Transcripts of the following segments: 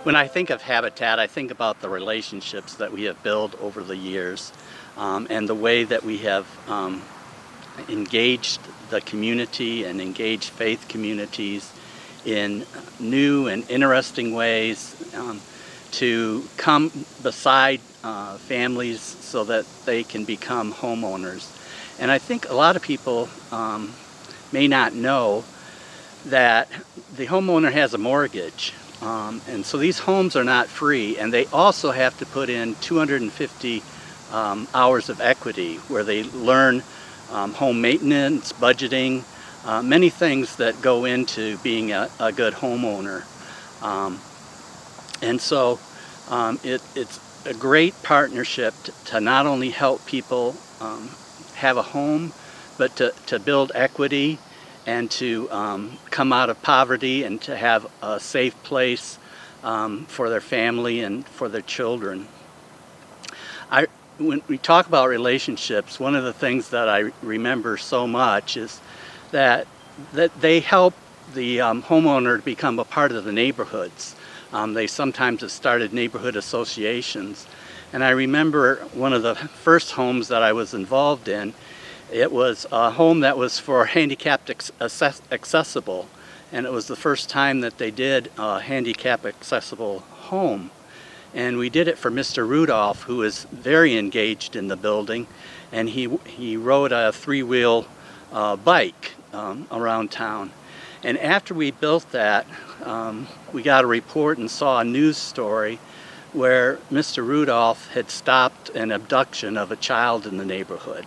When I think of Habitat, I think about the relationships that we have built over the years, and the way that we have engaged the community and engaged faith communities in new and interesting ways, to come beside families so that they can become homeowners. And I think a lot of people may not know that the homeowner has a mortgage. And so these homes are not free, and they also have to put in 250 hours of equity where they learn home maintenance, budgeting, many things that go into being a good homeowner. And so it's a great partnership to not only help people have a home, but to build equity and to come out of poverty and to have a safe place for their family and for their children. When we talk about relationships, one of the things that I remember so much is that they help the homeowner to become a part of the neighborhoods. They sometimes have started neighborhood associations. And I remember one of the first homes that I was involved in. It was a home that was for handicapped accessible, and it was the first time that they did a handicap accessible home. And we did it for Mr. Rudolph, who was very engaged in the building, and he rode a three-wheel bike around town. And after we built that, we got a report and saw a news story where Mr. Rudolph had stopped an abduction of a child in the neighborhood.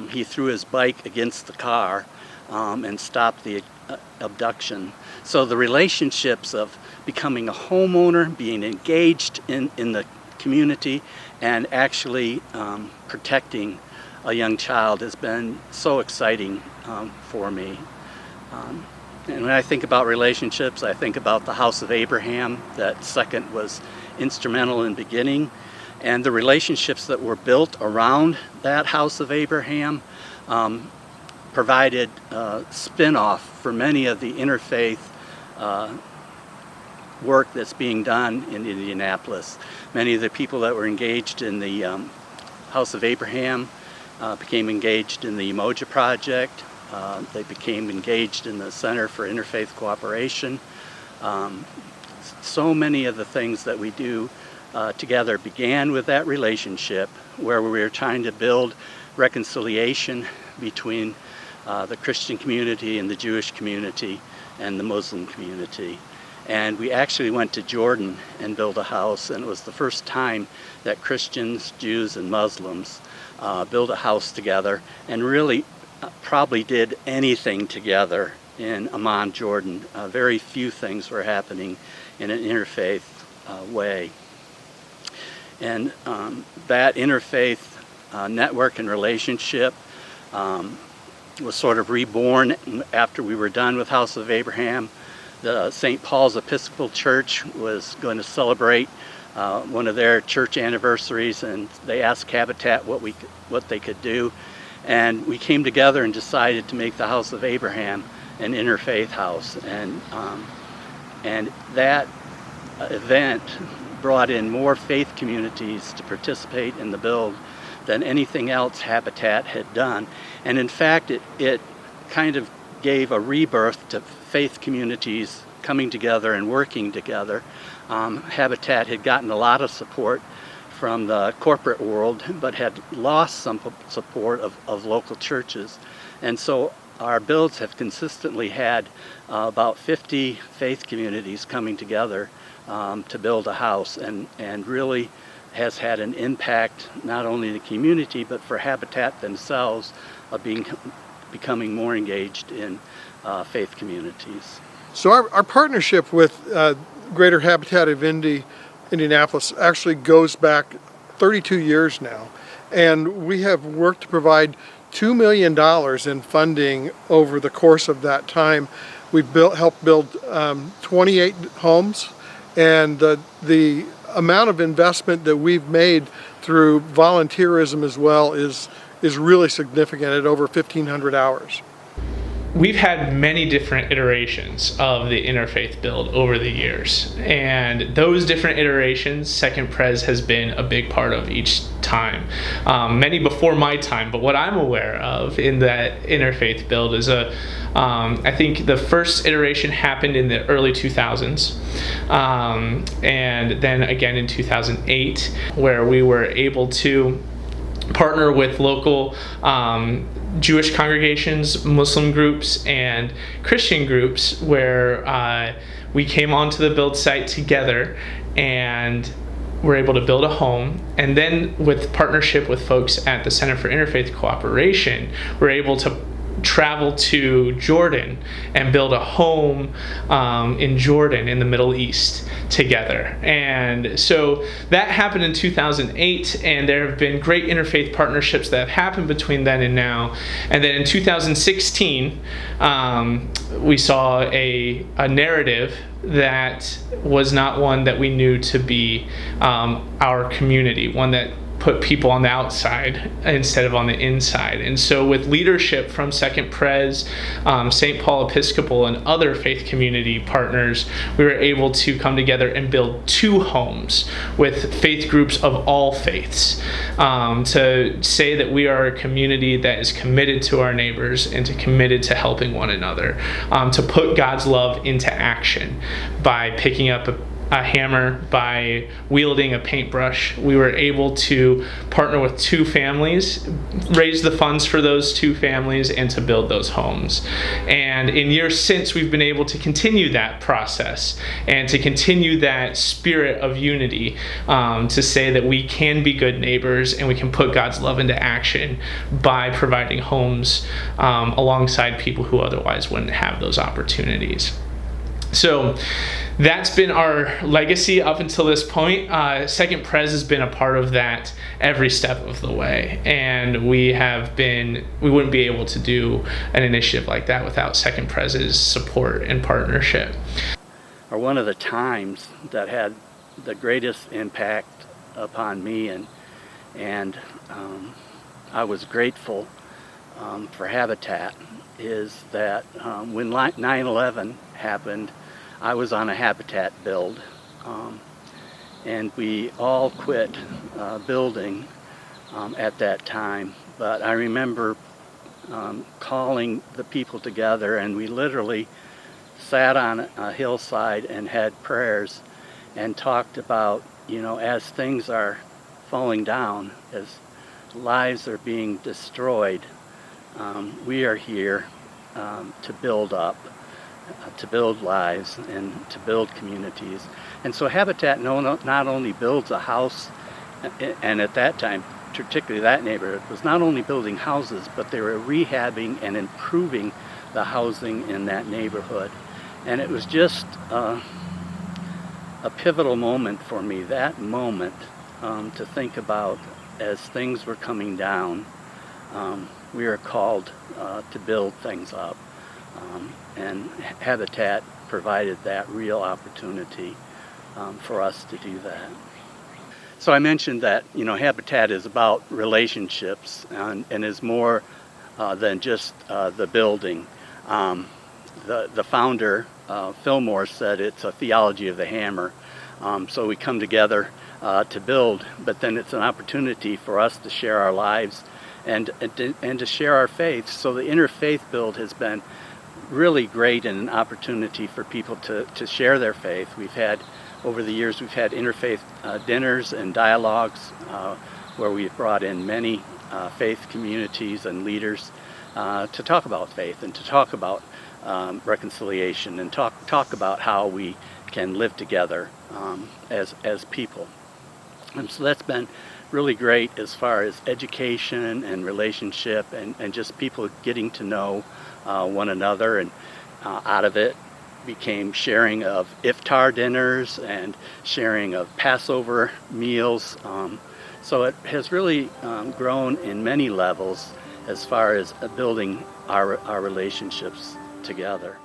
He threw his bike against the car and stopped the abduction. So the relationships of becoming a homeowner, being engaged in the community, and actually protecting a young child has been so exciting for me. And when I think about relationships, I think about the House of Abraham. That second was instrumental in beginning. And the relationships that were built around that House of Abraham provided spin-off for many of the interfaith work that's being done in Indianapolis. Many of the people that were engaged in the House of Abraham became engaged in the Umoja Project. They became engaged in the Center for Interfaith Cooperation. So many of the things that we do together began with that relationship where we were trying to build reconciliation between the Christian community and the Jewish community and the Muslim community. And we actually went to Jordan and built a house, and it was the first time that Christians, Jews, and Muslims built a house together and really probably did anything together in Amman, Jordan. Very few things were happening in an interfaith way. And that interfaith network and relationship was sort of reborn after we were done with House of Abraham. The St. Paul's Episcopal Church was going to celebrate one of their church anniversaries, and they asked Habitat what they could do. And we came together and decided to make the House of Abraham an interfaith house. And that event brought in more faith communities to participate in the build than anything else Habitat had done. And in fact, it kind of gave a rebirth to faith communities coming together and working together. Habitat had gotten a lot of support from the corporate world, but had lost some support of local churches. And so our builds have consistently had about 50 faith communities coming together to build a house, and really has had an impact not only in the community but for Habitat themselves of becoming more engaged in faith communities. So our partnership with Greater Habitat of Indianapolis actually goes back 32 years now, and we have worked to provide $2 million in funding over the course of that time. We've helped build 28 homes, and the amount of investment that we've made through volunteerism as well is really significant at over 1,500 hours. we've had many different iterations of the interfaith build over the years, and those different iterations Second Pres has been a big part of each time. Many before my time, but what I'm aware of in that interfaith build is I think the first iteration happened in the early 2000s, and then again in 2008, where we were able to partner with local Jewish congregations, Muslim groups, and Christian groups, where we came onto the build site together and were able to build a home. And then with partnership with folks at the Center for Interfaith Cooperation, we're able to travel to Jordan and build a home in Jordan in the Middle East together. And so that happened in 2008, and there have been great interfaith partnerships that have happened between then and now. And then in 2016, we saw a narrative that was not one that we knew to be our community, one that put people on the outside instead of on the inside. And so with leadership from Second Pres, St. Paul Episcopal, and other faith community partners, we were able to come together and build 2 homes with faith groups of all faiths, to say that we are a community that is committed to our neighbors and committed to helping one another, to put God's love into action by picking up a hammer, by wielding a paintbrush. We were able to partner with 2 families, raise the funds for those 2 families, and to build those homes. And in years since, we've been able to continue that process and to continue that spirit of unity, to say that we can be good neighbors and we can put God's love into action by providing homes alongside people who otherwise wouldn't have those opportunities. So that's been our legacy up until this point. Second Pres has been a part of that every step of the way, and we wouldn't be able to do an initiative like that without Second Pres's support and partnership. Or one of the times that had the greatest impact upon me, and I was grateful for Habitat, is that when 9/11 happened, I was on a Habitat build, and we all quit building at that time. But I remember calling the people together, and we literally sat on a hillside and had prayers and talked about, as things are falling down, as lives are being destroyed, we are here to build up, to build lives, and to build communities. And so Habitat not only builds a house, and at that time, particularly that neighborhood, was not only building houses, but they were rehabbing and improving the housing in that neighborhood. And it was just a pivotal moment for me, that moment, to think about as things were coming down. We are called to build things up. And Habitat provided that real opportunity for us to do that. So I mentioned that, Habitat is about relationships and is more than just the building. The founder, Fillmore, said it's a theology of the hammer. So we come together to build, but then it's an opportunity for us to share our lives and to share our faith. So the interfaith build has been really great and an opportunity for people to share their faith. Over the years, we've had interfaith dinners and dialogues where we've brought in many faith communities and leaders to talk about faith and to talk about reconciliation and talk about how we can live together as people. And so that's been really great as far as education and relationship and just people getting to know one another, and out of it became sharing of iftar dinners and sharing of Passover meals. So it has really grown in many levels as far as building our relationships together.